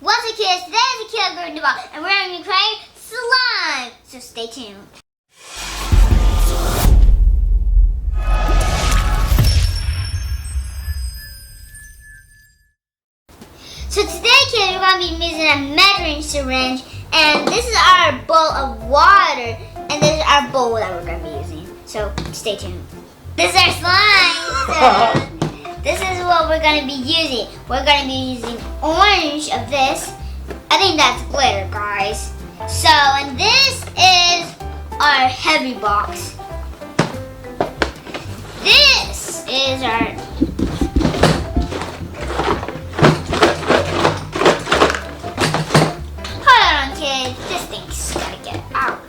What's up, kids? Today is the Killer Bird Box, and we're going to be creating slime. So stay tuned. So today, kids, we're going to be using a measuring syringe, and this is our bowl of water, and this is our bowl that we're going to be using. So stay tuned. This is our slime. This is what we're going to be using. We're going to be using orange of this. I think that's glitter, guys. So, and this is our heavy box. This is our... Hold on, kids. This thing's got to get out.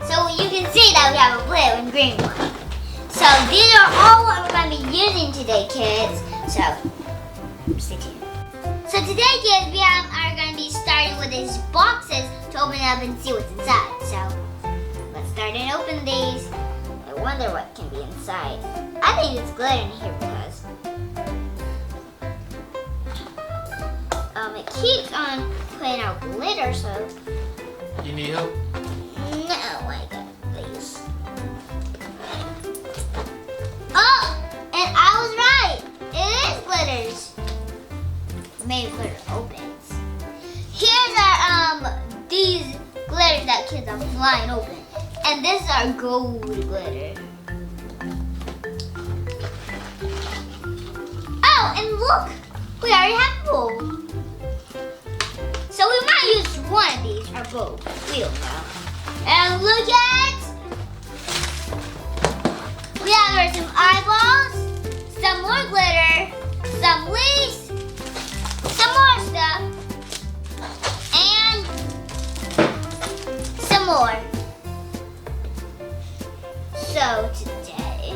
So you can see that we have a blue and green one. So these are all what we're going to be using today, kids. So stay tuned. So today, kids, we are going to be starting with these boxes to open it up and see what's inside. So let's start and open these. I wonder what can be inside. I think it's glitter in here because it keeps on putting out glitter. So you need help? No, I got these. Oh, and I was right. It is glitters. Maybe glitter opens. Here's our these glitters that kids are flying open, and this is our gold glitter. Oh, and look, we already have a bowl. So we might use one of these or both. We don't know. And look at, we have some eyeballs, some more glitter, some leaves, some more stuff, and some more. So today,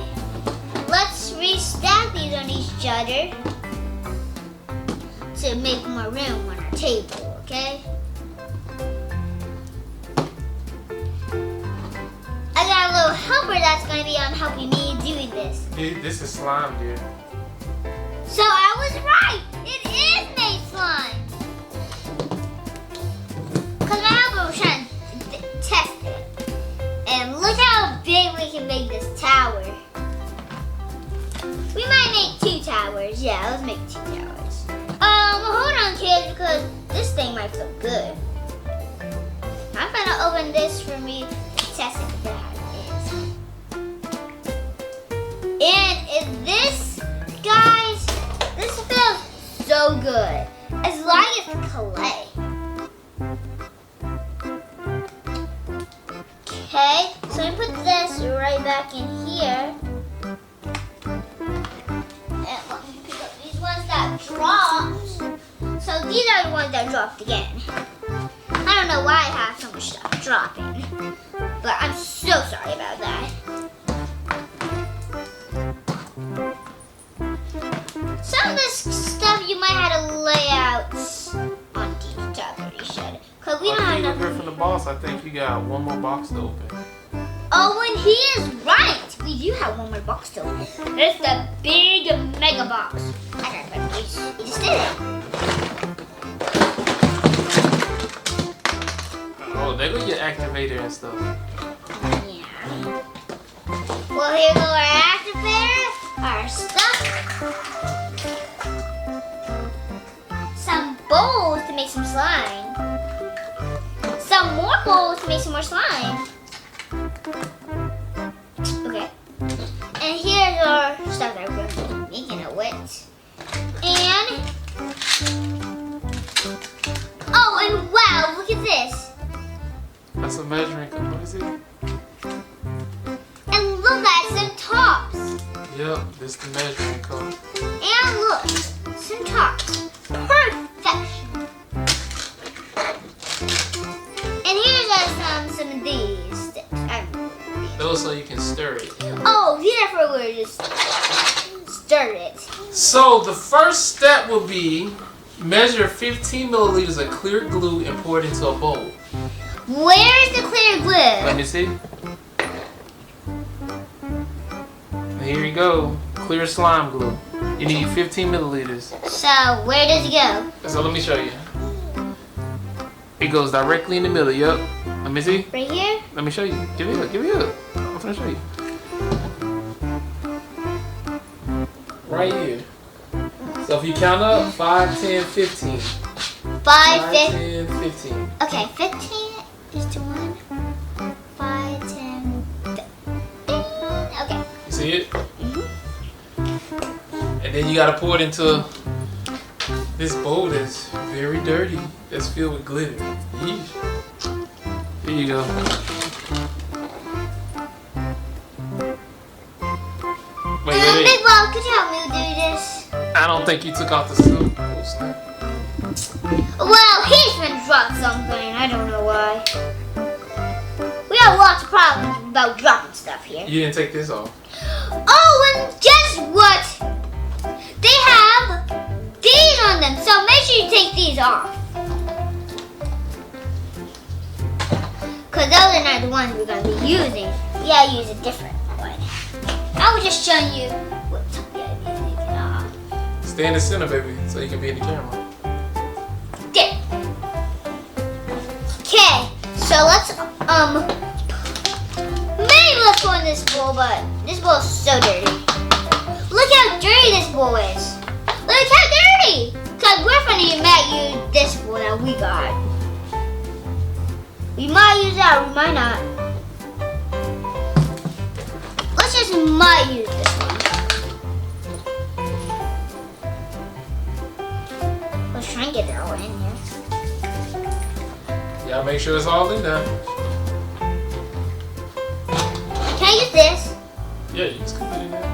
let's restack these on each other to make more room on our table, okay? I got a little helper that's going to be helping me doing this. This is slime, dude. So I was right. It is made slime. Because my helper was trying to test it. And look how big we can make this tower. We might make 2 towers. Yeah, let's make 2 towers. Hold on, kids, because this thing might feel good. I'm going to open this for me to test it for how it is. And this, guys, this feels so good. As long as it's clay. Okay, so we put this right back in here. And let me pick up these ones that dropped. So these are the ones that dropped again. I don't know why I have so much stuff dropping, but I'm so sorry about that. Some of this stuff you might have to lay out on each other, you should. Because we don't have enough. From the boss, I think you got one more box to open. Oh, and he is right. We do have one more box to open. It's the big mega box. I got it. We just did it. Oh, there go your activator and stuff. Yeah. Well, here go our activator, our stuff, some bowls to make some slime, some more bowls to make some more slime. Okay. And here's our stuff that we're going to be making it with. And, oh, and wow, look at this. That's a measuring cup. What is it? And look at some tops. Yep, this is the measuring cup. And look, some tops. Perfection. And here's some of these sticks. I don't know what these. Those so you can stir it. Oh, these are for where you just stir it. So the first step will be measure 15 milliliters of clear glue and pour it into a bowl. Where is the clear glue? Let me see. Here you go. clear slime glue. You need 15 milliliters. So where does it go? So let me show you. It goes directly in the middle. Yep. Let me see. Right here? Let me show you. Give me up. Give me up. I'm gonna show you. Right here. So if you count up 5, 10, 15. 5, 10, 15. Okay, 15 is to 1. 5, 10. Okay. You see it? And then you gotta pour it into this bowl that's very dirty. That's filled with glitter. Yeesh. Here you go. Wait. Big Ball, could you help me do this? I don't think you took out the soup. Oh, snap. Well, he's been dropped something. I don't know why. We have lots of problems about dropping stuff here. You didn't take this off. Oh, and guess what? They have these on them, so make sure you take these off. Because those are not the ones we're going to be using. We gotta use a different one. I was just showing you what we gotta be taking off. Stay in the center, baby, so you can be in the camera. There. Okay, so let's, maybe let's go in this bowl, but this bowl is so dirty. Look how dirty this bowl is. Look how dirty. Because we're going to use this bowl that we got. We might use that, we might not. Let's just might use this one. Let's try and get it all in here. Yeah, make sure it's all in there. Can I use this? Yeah, you just put it in there.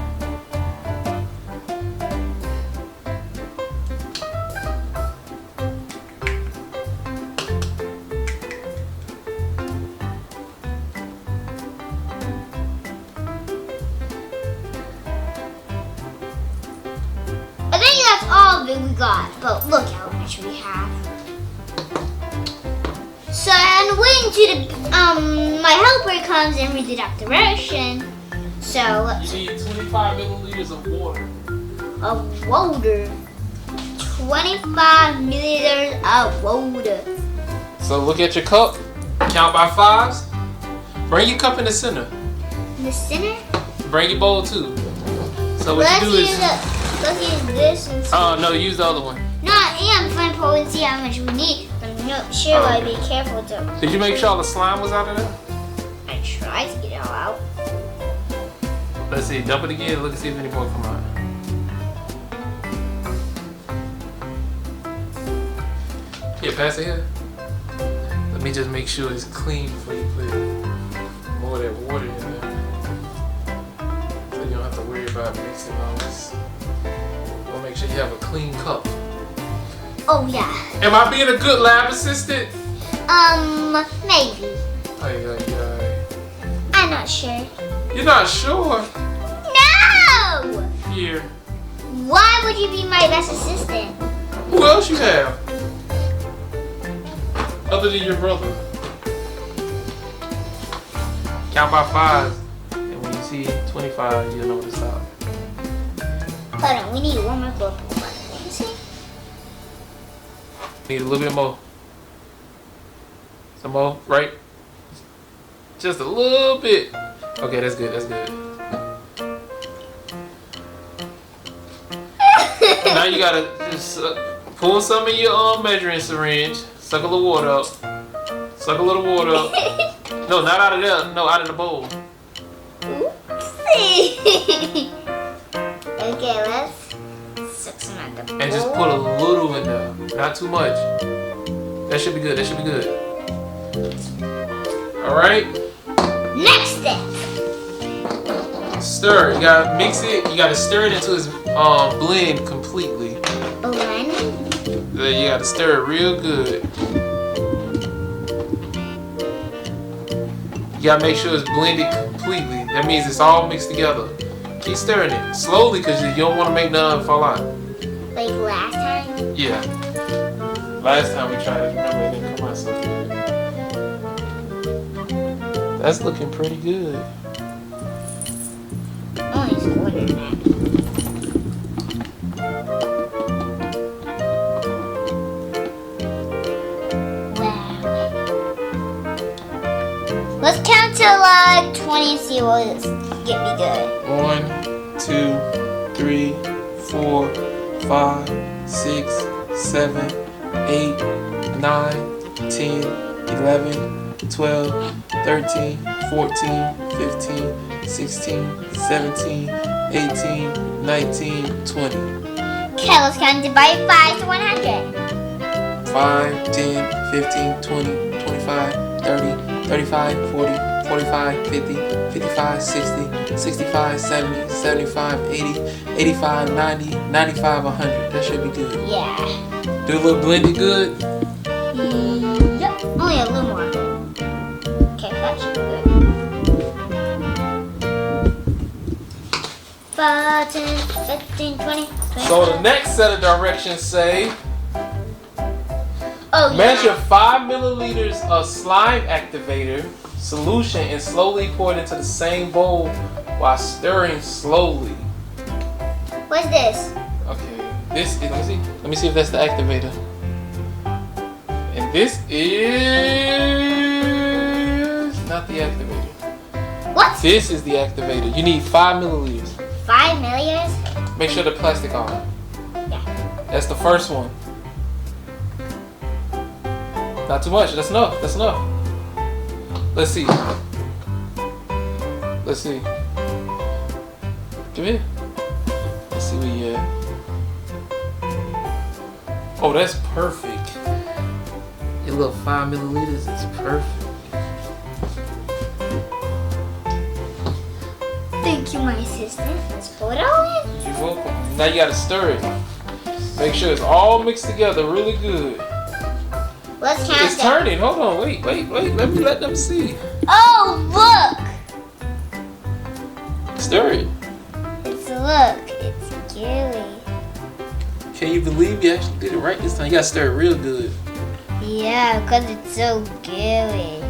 I think that's all of it we got, but look how much we have. So, and waiting to the, my helper comes and reads it out direction. So, let's You need 25 milliliters of water. of water. 25 milliliters of water. So look at your cup. Count by 5s. Bring your cup in the center. In the center? Bring your bowl too. So what Let's you do use is. let's use this and see. Oh no, use the other one. No, I'm trying to pull and see how much we need. But I'm not sure, I'd be careful to. Did you make sure all the slime was out of there? I tried to get it all out. Let's see. Dump it again. Look and see if any more come out. Yeah, pass it here. Let me just make sure it's clean before you put more of that water in there. So you don't have to worry about mixing all this. We'll make sure you have a clean cup. Oh yeah. Am I being a good lab assistant? Maybe. Ay. I'm not sure. You're not sure? No! Here. Why would you be my best assistant? Who else you have? Other than your brother. Count by 5s. And when you see 25, you'll know to stop. Hold on, we need one more book. Let me see. Need a little bit more. Some more, right? Just a little bit. Okay, that's good, that's good. Now you gotta just pull some of your measuring syringe, suck a little water up. Suck a little water up. No, not out of there, no, out of the bowl. Oopsie. Okay, let's suck some at the bowl. And just put a little in there, not too much. That should be good, that should be good. Alright? Next step. Stir. You gotta mix it. You gotta stir it until it's blend completely. Blend. Then you gotta stir it real good. You gotta make sure it's blended completely. That means it's all mixed together. Keep stirring it slowly because you don't want to make none fall out. Like last time? Yeah. Last time we tried it, remember it didn't come out so good. That's looking pretty good. Only squirted that. to like 20 and see what get me good. 1, 2, 3, 4, 5, 6, 7, 8, 9, 10, 11, 12, 13, 14, 15, 16, 17, 18, 19, 20. Okay, let's count it by 5 to 100. 5, 10, 15, 20, 25, 30, 35, 40, 45, 50, 55, 60, 65, 70, 75, 80, 85, 90, 95, 100. That should be good. Yeah. Do a little blended good. Yep. Only a little more. Okay, that should be good. 5, 10, 15, 20. So the next set of directions say, Oh, measure yeah. 5 milliliters of slime activator solution and slowly pour it into the same bowl while stirring slowly. What's this? Okay, this is, let me see if that's the activator. And this is not the activator. What? This is the activator. You need 5 milliliters. 5 milliliters? Make sure the plastic on. Yeah. That's the first one. Not too much. That's enough. That's enough. Let's see. Let's see. Come here. Let's see where you at. Oh, that's perfect. Your little 5 milliliters is perfect. Thank you, my assistant. Let's pour it all in. You're welcome. Now you gotta stir it. Make sure it's all mixed together really good. Let's count It's it. turning. Hold on. Wait. Let them see. Oh, look. Stir it. It's gooey. Can you believe you actually did it right this time? You gotta stir it real good. Yeah, because it's so gooey.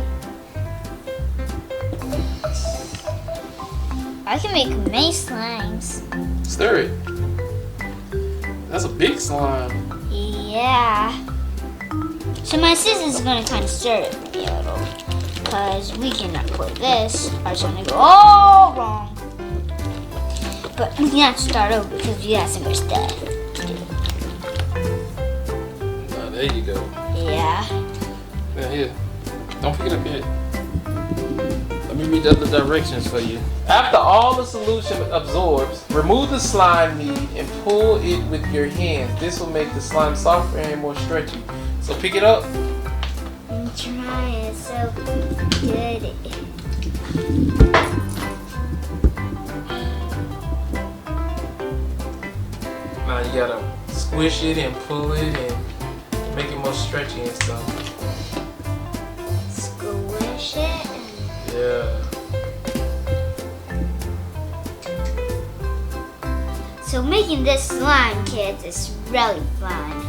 I can make many slimes. Stir it. That's a big slime. Yeah. So my assistant's gonna kind of stir it for me a little, because we cannot put this, or it's gonna go all wrong. But we can have to start over because we got some more stuff. Oh, there you go. Yeah. Now here. Don't pick it up yet. Let me read the other directions for you. After all the solution absorbs, remove the slime meat and pull it with your hands. This will make the slime softer and more stretchy. So pick it up. I'm trying. It's so good. Now you gotta squish it and pull it and make it more stretchy and stuff. Squish it. Yeah. So making this slime, kids, is really fun.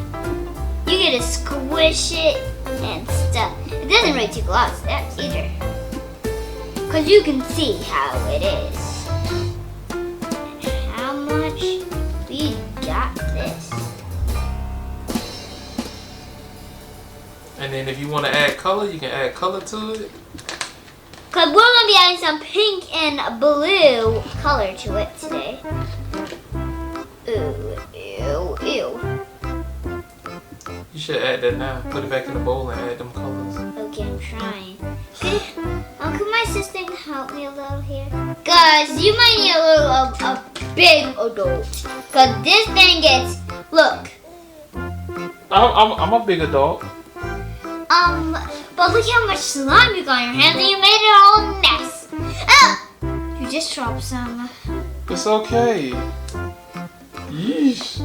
You get to squish it and stuff. It doesn't really take a lot of steps either, because you can see how it is. How much we got this. And then if you want to add color, you can add color to it. Because we're going to be adding some pink and blue color to it today. Ooh, ew, ew. You should add that now. Put it back in the bowl and add them colors. Okay, I'm trying. Could my assistant help me a little here? Guys, you might need a big adult. Because this thing gets, look. I'm a big adult. But look how much slime you got on your hands and you made it all a mess. Oh! You just dropped some. It's okay. Yeesh.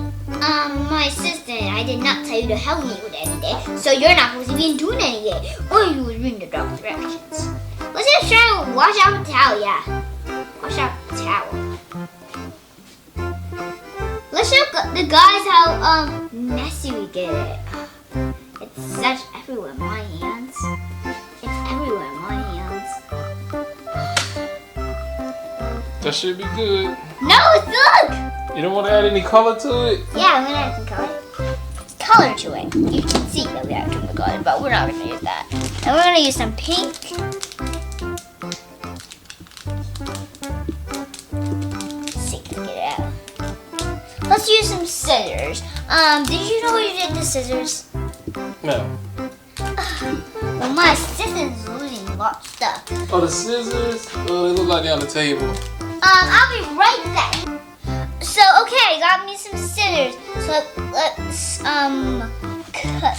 My assistant, I did not tell you to help me with anything, so you're not supposed to be doing anything. All you was reading the directions. Let's just try and wash out the towel, yeah. Wash out the towel. Let's show the guys how messy we get it. It's such everywhere in my hands. It's everywhere in my hands. That should be good. No, look! You don't want to add any color to it? Yeah, I'm gonna add some color to it. You can see that we have some color, but we're not gonna use that. And we're gonna use some pink let's use some scissors. Did you know you did the scissors? No. Well, my sister's losing lots of stuff. Oh, the scissors? Oh, they look like they're on the table. I'll be right back. So, okay, got me some scissors. So let's cut.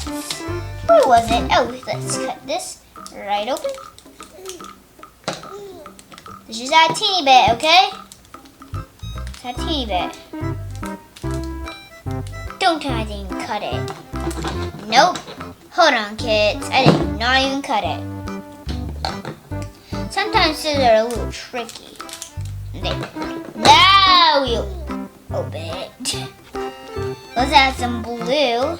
Where was it? Oh, let's cut this right open. Just a teeny bit, okay? Just a teeny bit. Don't tell me I didn't cut it. Nope. Hold on, kids. I did not even cut it. Sometimes scissors are a little tricky. Now we open it. Let's add some blue.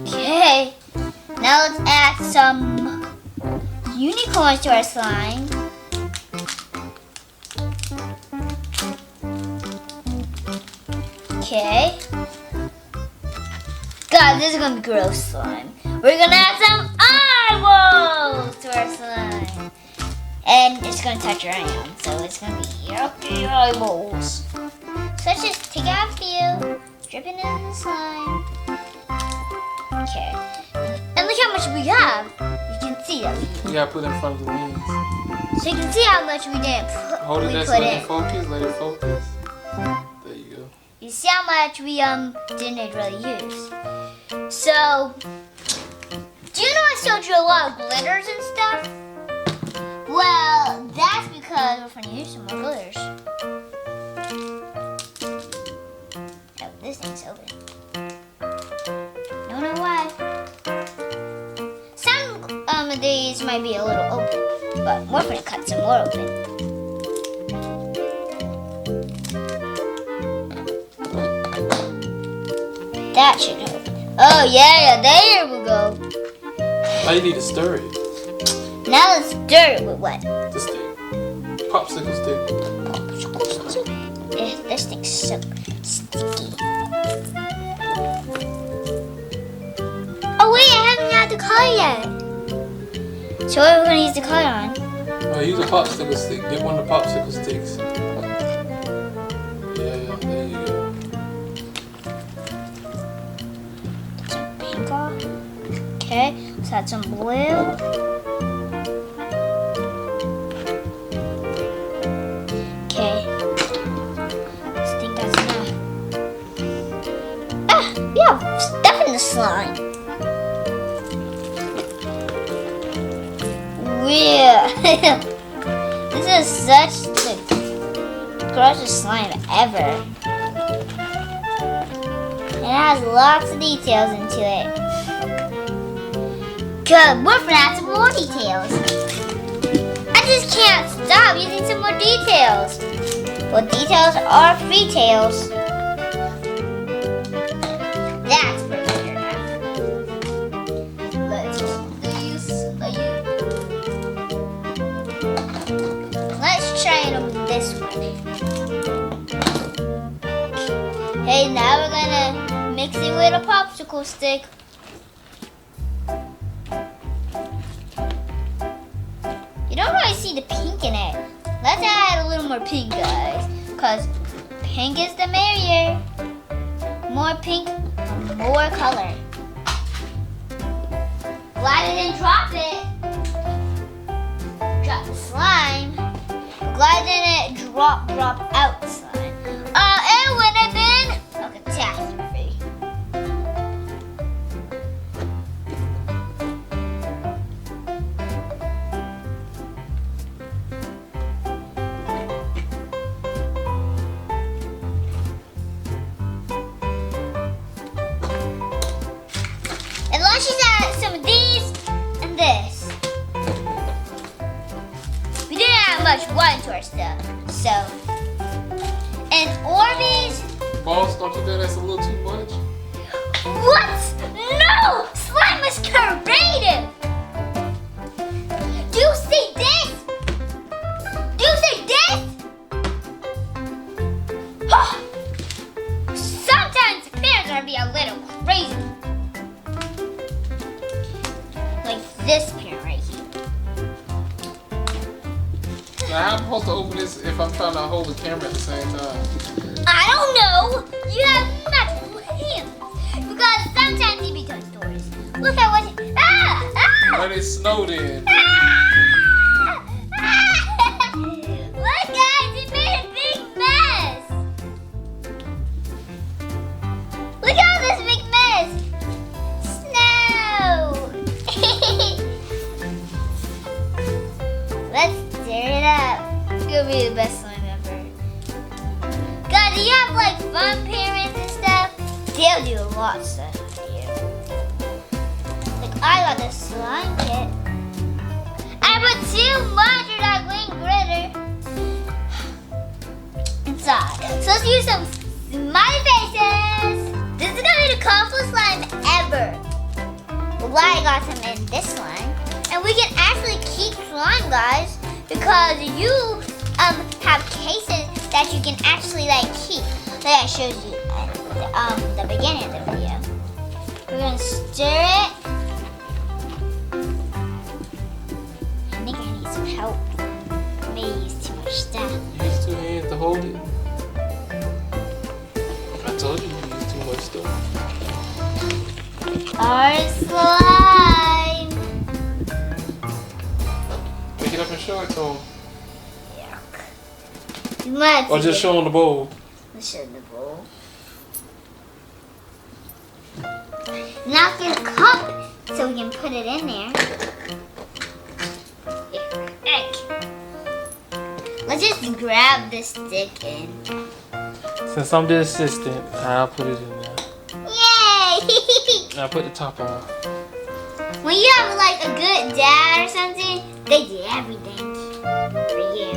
Okay. Now let's add some unicorns to our slime. Okay. God, this is gonna be gross slime. We're gonna add some eyeballs to our slime. And it's gonna touch your hand, so it's gonna be yucky eyeballs. So let's just take out a few, drip it in the slime. Okay. And look how much we have. You can see that. You gotta put it in front of the lens. So you can see how much we didn't Hold it, we that's put let in. it focus, let it focus. There you go. You see how much we didn't really use. So, do you know I showed you a lot of glitters and stuff? Well, that's because we're going to use some more glitters. Oh, this thing's open. Don't know why. Some of these might be a little open, but we're going to cut some more open. That should help. Oh yeah, there we go. Now you need to stir it. Now let's stir it with what? The stick. Popsicle stick. This thing's so sticky. Oh wait, I haven't had the color yet. So what are we gonna use the color on? Oh, use a popsicle stick. Get one of the popsicle sticks. Yeah, there you go. Pink off. Okay, let's add some blue. Okay. Let's think that's enough. Ah, yeah, stuff in the slime. Yeah. This is such the grossest slime ever. It has lots of details into it. Good, we're gonna add some more details. I just can't stop using some more details. Well, details are free tails. That's pretty good enough. Let's try it on this one. Okay, now we're gonna mix it with a popsicle stick. You don't really see the pink in it. Let's add a little more pink, guys. Because pink is the merrier. More pink, more color. Glad I didn't drop it. Drop the slime. Glad I didn't drop out the slime. It would have been a catastrophe. And let's just add some of these and this. We didn't add much blood into our stuff, so. And Orbeez. Boss, don't you think that's a little too much? What? No! Slime is creative! Do you see this? Do you see this? Sometimes parents are be a little crazy. Like this parent right here. Now, how am I supposed to open this if I'm trying to hold the camera at the same time? I don't know. You have magical hands. Because sometimes you be toy stories. Look at what you... Let it snow then. Look guys, it made a big mess. Look at all this big mess. Snow. Let's stir it up. It's gonna be the best slime ever. Guys, you have like fun parents and stuff. They'll do a lot of stuff with you. Like I got this slime kit. I put 2 monsters that green glitter inside. So let's use some smiley faces. This is gonna be the coolest slime ever. Well, I got some in this slime. And we can actually keep slime, guys, because you have cases that you can actually like keep. Like I showed you at the beginning of the video. We're gonna stir it. I think I need some help. Maybe use too much stuff. Use 2 hands to hold it. I told you use too much stuff. Our slime. Pick it up and show it to him. Yuck. You might Or just show him the bowl. Let's show the bowl. Now for the cup, so we can put it in there. Egg. Let's just grab the stick in. Since I'm the assistant, I'll put it in there. Yay! Now put the top on. When you have like a good dad or something, they do everything for you.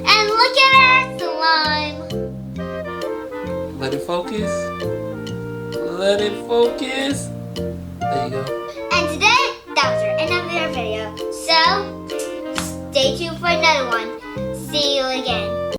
And look at our slime. Let it focus. Let it focus. There you go. And today, that was our end of our video. So, stay tuned for another one. See you again.